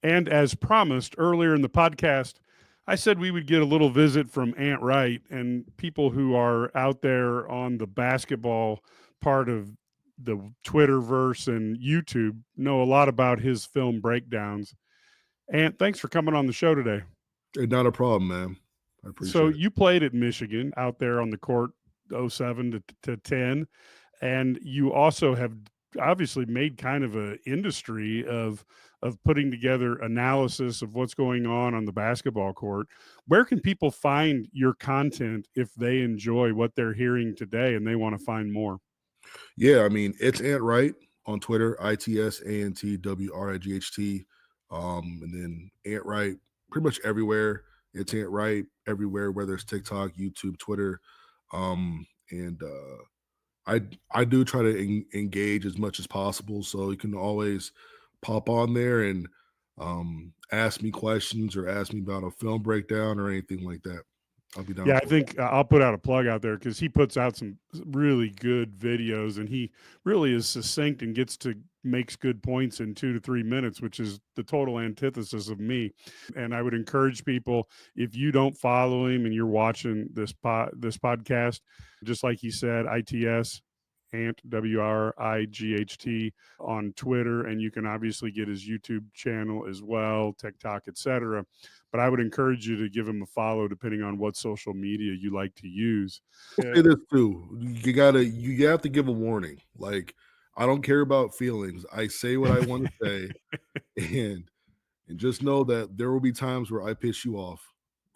And as promised earlier in the podcast, I said we would get a little visit from Ant Wright, and people who are out there on the basketball part of the Twitterverse and YouTube know a lot about his film breakdowns. Ant, thanks for coming on the show today. Hey, not a problem, man. I So appreciate it. you played at Michigan out there on the court 07 to 10, and you also have obviously made kind of an industry of putting together analysis of what's going on the basketball court. Where can people find your content if they enjoy what they're hearing today and they want to find more? Yeah, I mean, it's Ant Wright on Twitter, ITSANTWRIGHT. And then Ant Wright pretty much everywhere. It's Ant Wright everywhere, whether it's TikTok, YouTube, Twitter. And I do try to engage as much as possible. So you can always pop on there and ask me questions or ask me about a film breakdown or anything like that. I'll be down Yeah, I for it. think I'll put out a plug out there because he puts out some really good videos, and he really is succinct and makes good points in 2 to 3 minutes, which is the total antithesis of me. And I would encourage people, if you don't follow him and you're watching this podcast, just like he said, ITS Ant WRIGHT on Twitter, and you can obviously get his YouTube channel as well, TikTok, etc. But I would encourage you to give him a follow, depending on what social media you like to use. I'll say this too. You have to give a warning. Like, I don't care about feelings. I say what I want to say, and just know that there will be times where I piss you off.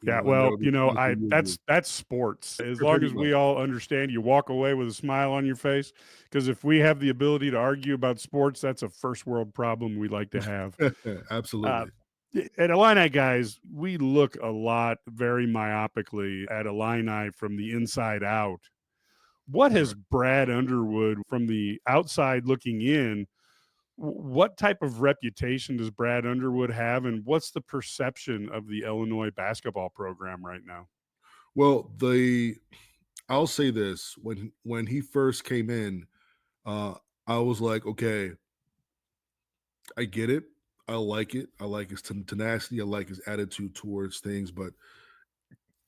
Yeah, And there well, will be times where you agree. that's sports. As long Pretty as much. we all understand, you walk away with a smile on your face. Because if we have the ability to argue about sports, that's a first world problem we like to have. Uh, Absolutely. at Illini guys, we look a lot very myopically at Illini from the inside out. What has Right. Brad Underwood from the outside looking in? What type of reputation does Brad Underwood have, and what's the perception of the Illinois basketball program right now? Well, I'll say this: when he first came in, uh, I was like, okay, I get it. I like it. I like his tenacity. I like his attitude towards things, but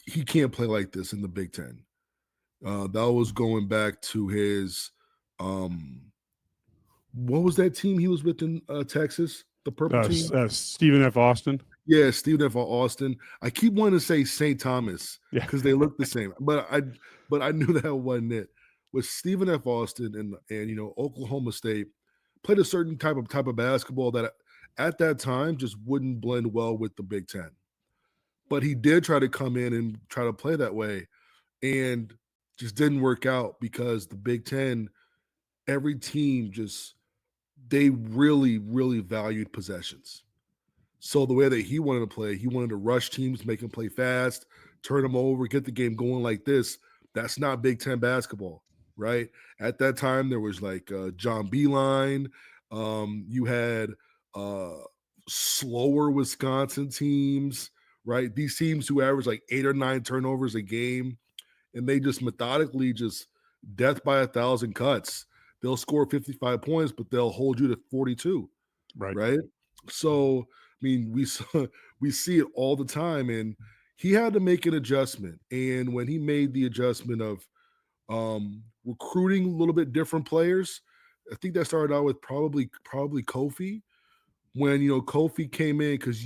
he can't play like this in the Big Ten. That was going back to his what was that team he was with in Texas? The purple team? Stephen F. Austin. Yeah, Stephen F. Austin. I keep wanting to say St. Thomas Yeah. because they look the same, but I knew that wasn't it. With Stephen F. Austin and Oklahoma State played a certain type of basketball that at that time just wouldn't blend well with the Big Ten. But he did try to come in and try to play that way, and just didn't work out because the Big Ten, every team they really, really valued possessions. So the way that he wanted to play, he wanted to rush teams, make them play fast, turn them over, get the game going like this. That's not Big Ten basketball, right? At that time, there was like John Beeline. You had slower Wisconsin teams, right? These teams who average like 8 or 9 turnovers a game, and they just methodically just death by 1,000 cuts. They'll score 55 points, but they'll hold you to 42, Right. right? So, I mean, we see it all the time, and he had to make an adjustment. And when he made the adjustment of recruiting a little bit different players, I think that started out with probably Kofi. When Kofi came in, because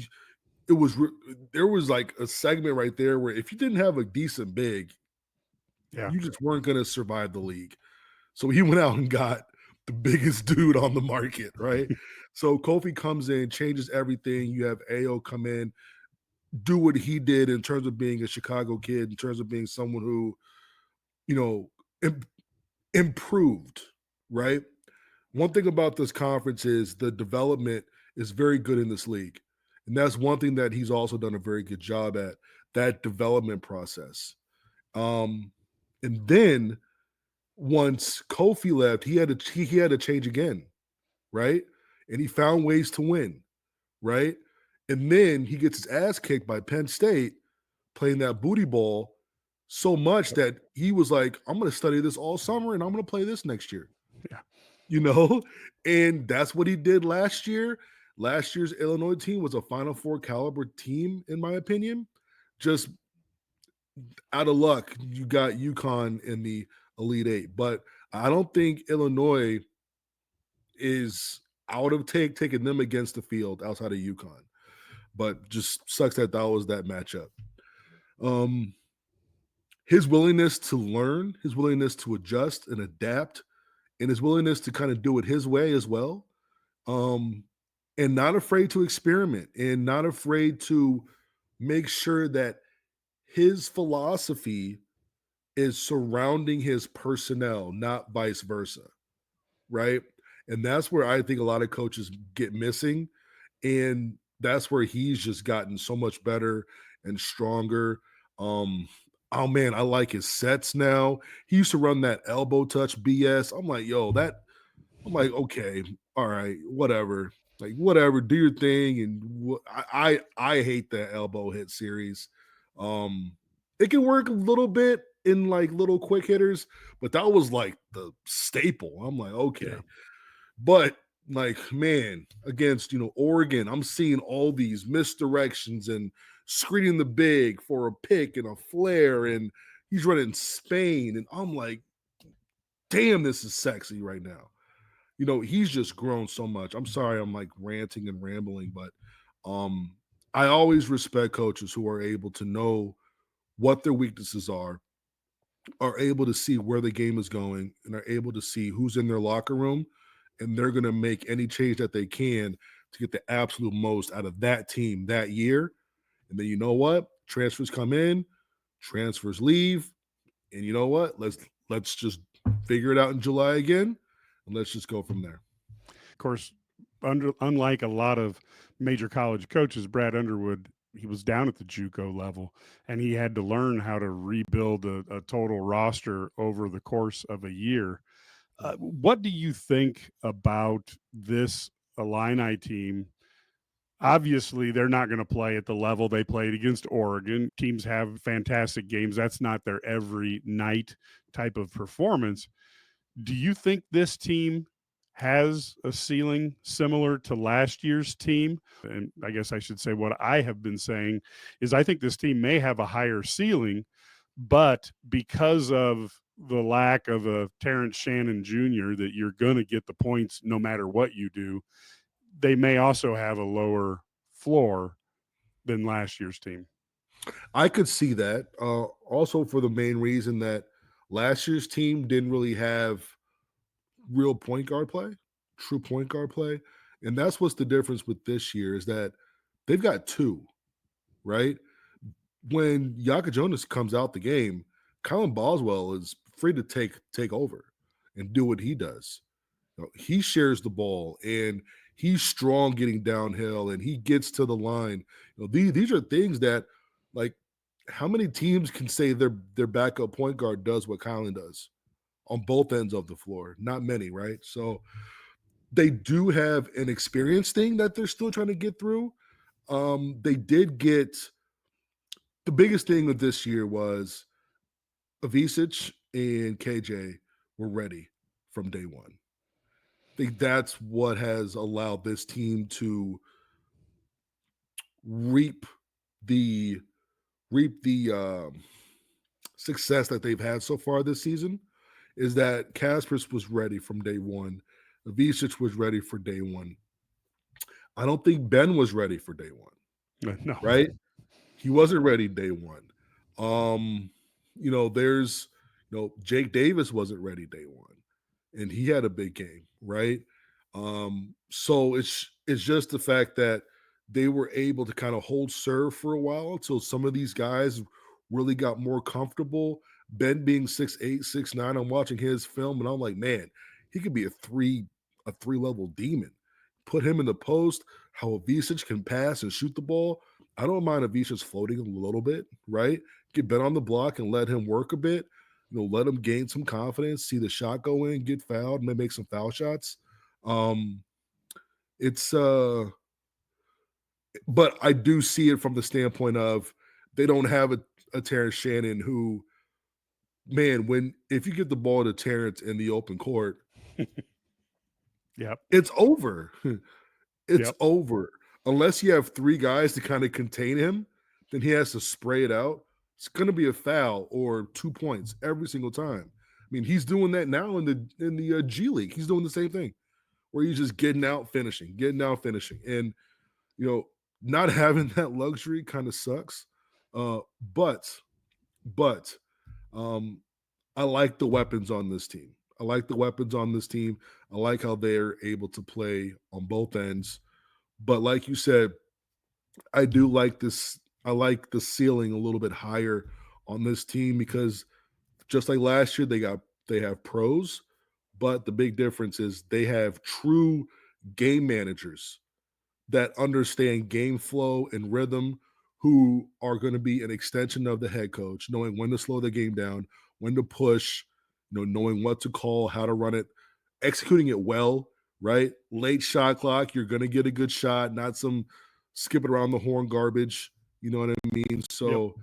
there was like a segment right there where if you didn't have a decent big, Yeah. you just weren't going to survive the league. So he went out and got the biggest dude on the market, right? So Kofi comes in, changes everything. You have AO come in, do what he did in terms of being a Chicago kid, in terms of being someone who, improved, right? One thing about this conference is the development is very good in this league. And that's one thing that he's also done a very good job at, that development process. And then once Kofi left, he had to change again, right? And he found ways to win, right? And then he gets his ass kicked by Penn State playing that booty ball so much that he was like, I'm going to study this all summer and I'm going to play this next year. Yeah. You know, and that's what he did last year. Last year's Illinois team was a Final Four caliber team, in my opinion. Just out of luck, you got UConn in the Elite Eight, but I don't think Illinois is out of taking them against the field outside of UConn. But just sucks that that was that matchup. Um, his willingness to learn, his willingness to adjust and adapt, and his willingness to kind of do it his way as well. Um, and not afraid to experiment and not afraid to make sure that his philosophy is surrounding his personnel, not vice versa. Right. And that's where I think a lot of coaches get missing. And that's where he's just gotten so much better and stronger. Um, oh man, I like his sets now. He used to run that elbow touch BS. I'm like, yo, that I'm like, okay, all right, whatever. Like, whatever, do your thing. And I hate that elbow hit series. It can work a little bit in like little quick hitters, but that was like the staple. I'm like, okay. Yeah. But like, man, against Oregon, I'm seeing all these misdirections and screening the big for a pick and a flare, and he's running Spain, and I'm like, damn, this is sexy right now. He's just grown so much. I'm sorry I'm like ranting and rambling, but um I always respect coaches who are able to know what their weaknesses are able to see where the game is going, and are able to see who's in their locker room, and they're going to make any change that they can to get the absolute most out of that team that year. And then you know what? Transfers come in, transfers leave, and you know what? Let's just figure it out in July again, and let's just go from there. Of course, unlike a lot of major college coaches, Brad Underwood, he was down at the JUCO level, and he had to learn how to rebuild a total roster over the course of a year. What do you think about this Illini team? Obviously, they're not going to play at the level they played against Oregon. Teams have fantastic games. That's not their every night type of performance. Do you think this team has a ceiling similar to last year's team? And I guess I should say what I have been saying is I think this team may have a higher ceiling, but because of the lack of a Terrence Shannon Jr., that you're going to get the points no matter what you do, they may also have a lower floor than last year's team. I could see that. Also, for the main reason that last year's team didn't really have real point guard play, true point guard play, and that's what's the difference with this year is that they've got two, right? When Yaka Jonas comes out the game, Colin Boswell is free to take over and do what he does. He shares the ball and he's strong getting downhill and he gets to the line. These are things that, like, how many teams can say their backup point guard does what Colin does on both ends of the floor? Not many, right? So they do have an experience thing that they're still trying to get through. They did get the biggest thing of this year was Avicic and KJ were ready from day one. I think that's what has allowed this team to reap the success that they've had so far this season. Is that Kaspers was ready from day one, Avicic was ready for day one. I don't think Ben was ready for day one, No. right? He wasn't ready day one. There's Jake Davis wasn't ready day one, and he had a big game, right? So it's just the fact that they were able to kind of hold serve for a while until some of these guys really got more comfortable. Ben being 6'8", 6'9", I'm watching his film and I'm like, man, he could be a three level demon. Put him in the post, how Avicic can pass and shoot the ball. I don't mind Avicic floating a little bit, right? Get Ben on the block and let him work a bit. Let him gain some confidence, see the shot go in, get fouled, and then make some foul shots. It's but I do see it from the standpoint of they don't have a Terrence Shannon who, man, if you get the ball to Terrence in the open court, Yep. it's over. it's Yep. over. Unless you have 3 guys to kinda contain him, then he has to spray it out. It's gonna be a foul or 2 points every single time. I mean, he's doing that now in the G League. He's doing the same thing where he's just getting out, finishing. And, you know, not having that luxury kinda sucks. Uh, but but, um, I like the weapons on this team. I like the weapons on this team. I like how they're able to play on both ends. But like you said, I do like this. I like the ceiling a little bit higher on this team because just like last year, they have pros, but the big difference is they have true game managers that understand game flow and rhythm, who are going to be an extension of the head coach, knowing when to slow the game down, when to push, knowing what to call, how to run it, executing it well, right? Late shot clock, you're going to get a good shot, not some skipping around the horn garbage. You know what I mean? Yep. So,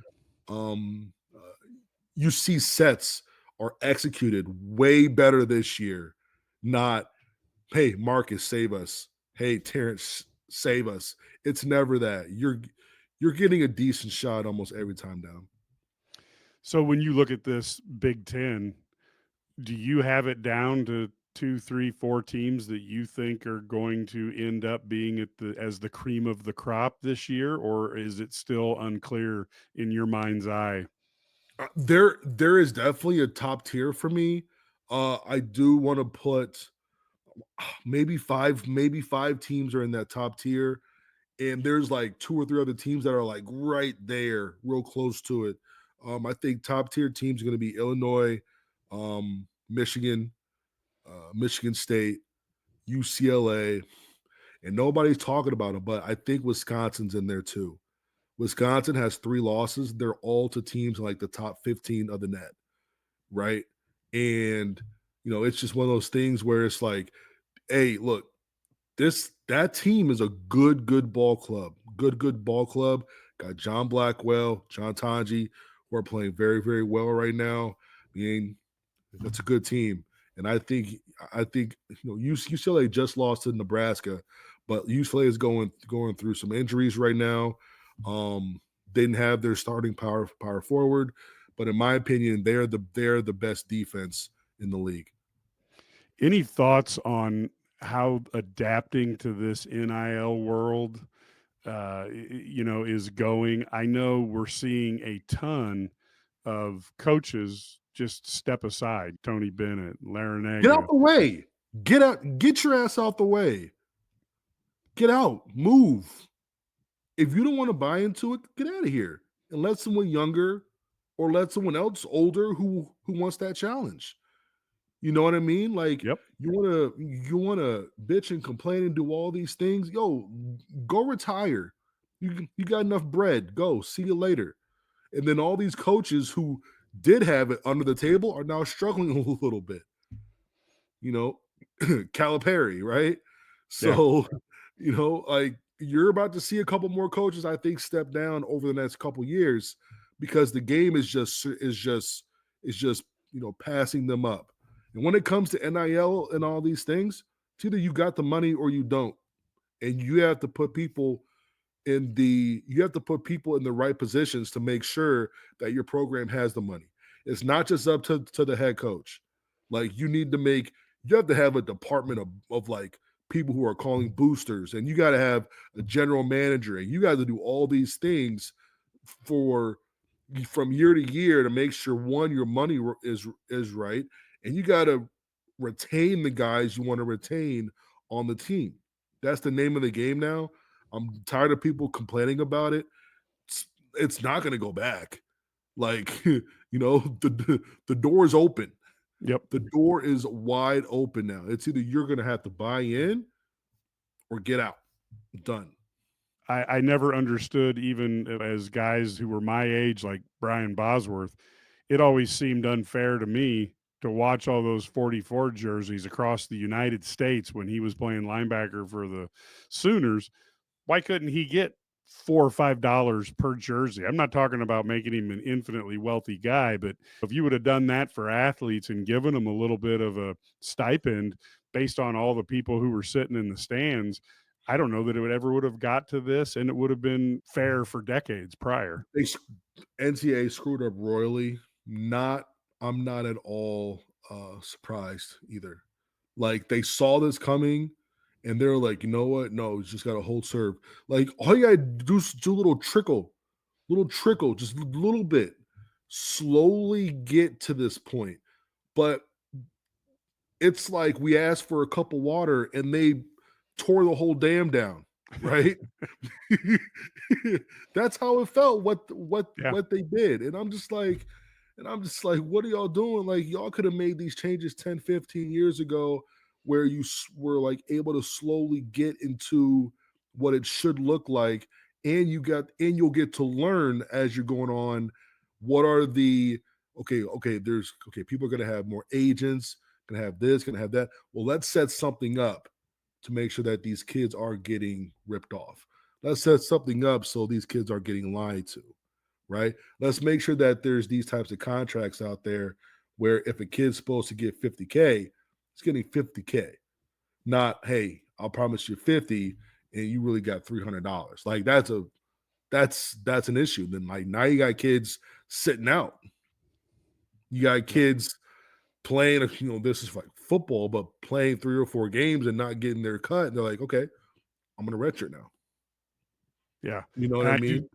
you see sets are executed way better this year, not hey, Marcus, save us. Hey, Terrence, save us. It's never that. You're getting a decent shot almost every time down. So when you look at this Big Ten, do you have it down to two, three, four teams that you think are going to end up being at as the cream of the crop this year, or is it still unclear in your mind's eye? There is definitely a top tier for me. I do want to put maybe five teams are in that top tier, and there's like 2 or 3 other teams that are like right there, real close to it. I think top tier teams are going to be Illinois, Michigan, Michigan State, UCLA, and nobody's talking about them, but I think Wisconsin's in there too. Wisconsin has 3 losses. They're all to teams in like the top 15 of the net, right? And it's just one of those things where it's like, hey, look, that team is a good ball club. Good ball club. Got John Blackwell, John Tanji, who are playing very, very well right now. I mean, that's a good team. And I think UCLA just lost to Nebraska, but UCLA is going through some injuries right now. Didn't have their starting power forward, but in my opinion, they're the best defense in the league. Any thoughts on how adapting to this NIL world, is going? I know we're seeing a ton of coaches just step aside. Tony Bennett, Get out Larinaga. the way. Get out. Get your ass out the way. Get out. Move. If you don't want to buy into it, get out of here and let someone younger or let someone else older who wants that challenge. You know what I mean? Like Yep. you wanna bitch and complain and do all these things. Yo, go retire. You got enough bread. Go. See you later. And then all these coaches who did have it under the table are now struggling a little bit. You know, Calipari, right? Yeah. So, like you're about to see a couple more coaches, I think, step down over the next couple years because the game is just passing them up. And when it comes to NIL and all these things, it's either you got the money or you don't. And you have to put people in the right positions to make sure that your program has the money. It's not just up to the head coach. Like you have to have a department of like people who are calling boosters, and you got to have a general manager, and you got to do all these things for from year to year to make sure one, your money is right, and you got to retain the guys you want to retain on the team. That's the name of the game now. I'm tired of people complaining about it. It's not going to go back. Like, the door is open. Yep. The door is wide open now. It's either you're going to have to buy in or get out. Done. I never understood, even as guys who were my age, like Brian Bosworth, it always seemed unfair to me to watch all those 44 jerseys across the United States when he was playing linebacker for the Sooners. Why couldn't he get $4 or $5 per jersey? I'm not talking about making him an infinitely wealthy guy, but if you would have done that for athletes and given them a little bit of a stipend based on all the people who were sitting in the stands, I don't know that it would have got to this, and it would have been fair for decades prior. They NCAA screwed up royally. Not I'm not at all surprised either. Like they saw this coming and they're like, you know what? No, it's just got to hold serve. Like all you gotta do is do a little trickle, just a little bit. Slowly get to this point. But it's like we asked for a cup of water and they tore the whole dam down, right? That's how it felt. Yeah. What they did, and I'm just like, what are y'all doing? Like y'all could have made these changes 10, 15 years ago, where were like able to slowly get into what it should look like, and you'll get to learn as you're going on. What are the there's people are gonna have more agents, gonna have this, gonna have that. Well, let's set something up to make sure that these kids are getting ripped off. Let's set something up so these kids are getting lied to, right? Let's make sure that there's these types of contracts out there where if a kid's supposed to get 50K, it's getting 50K. Not, hey, I'll promise you 50 and you really got $300. Like that's an issue. Then like now you got kids sitting out. You got kids playing, this is like football, but playing 3 or 4 games and not getting their cut. And they're like, okay, I'm going to redshirt now. Yeah. You know what And I mean?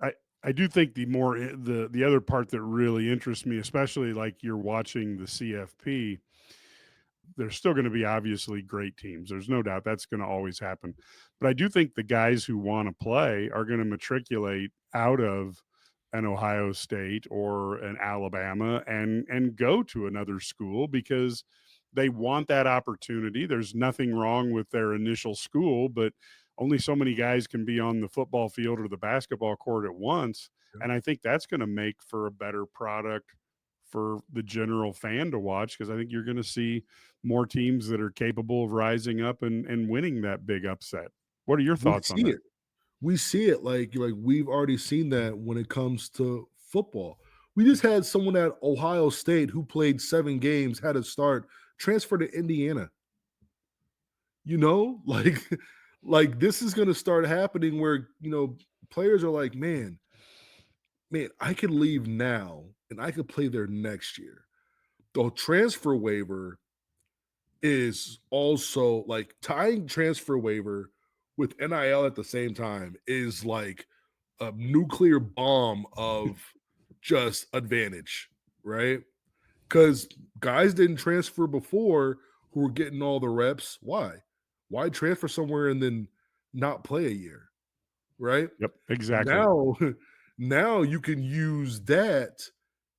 I do think the other part that really interests me, especially like you're watching the CFP, there's still going to be obviously great teams. There's no doubt that's going to always happen. But I do think the guys who want to play are going to matriculate out of an Ohio State or an Alabama and go to another school because they want that opportunity. There's nothing wrong with their initial school, but only so many guys can be on the football field or the basketball court at once. Yeah. And I think that's going to make for a better product for the general fan to watch because I think you're going to see more teams that are capable of rising up and winning that big upset. What are your We thoughts on see that? it. We see it like we've already seen that when it comes to football. We just had someone at Ohio State who played 7 games, had to start, transfer to Indiana. Like like this is going to start happening where, players are like, man, I could leave now and I could play there next year. The transfer waiver is also like tying transfer waiver with NIL at the same time is like a nuclear bomb of just advantage, right? Because guys didn't transfer before who were getting all the reps. Why? Why transfer somewhere and then not play a year, right? Yep, exactly. Now, now you can use that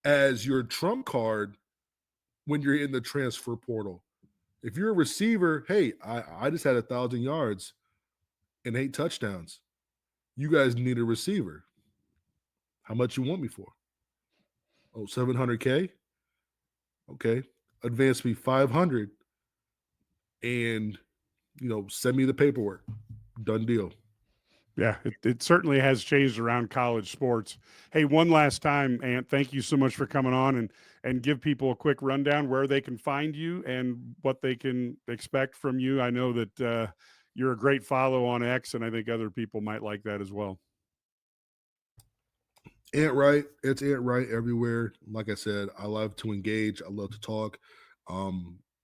as your trump card when you're in the transfer portal. If you're a receiver, hey, I just had 1,000 yards and 8 touchdowns. You guys need a receiver. How much you want me for? Oh, 700K? Okay. Advance me 500 and, send me the paperwork. Done deal. Yeah, it certainly has changed around college sports. Hey, one last time, Ant, thank you so much for coming on and give people a quick rundown where they can find you and what they can expect from you. I know that you're a great follow on X, and I think other people might like that as well. Ant Wright, it's Ant Wright everywhere. Like I said, I love to engage. I love to talk.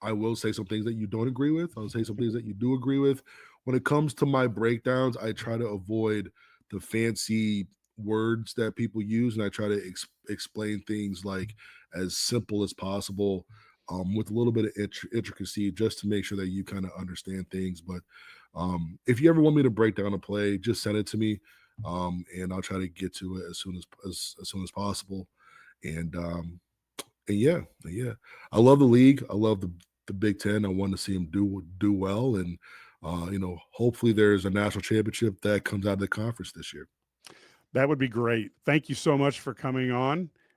I will say some things that you don't agree with. I'll say some things that you do agree with. When it comes to my breakdowns, I try to avoid the fancy words that people use, and I try to explain things like as simple as possible, with a little bit of intricacy, just to make sure that you kind of understand things. But if you ever want me to break down a play, just send it to me, and I'll try to get to it as soon as possible. And yeah, I love the league. I love the Big Ten. I want to see them do well, and hopefully there's a national championship that comes out of the conference this year. That would be great. Thank you so much for coming on.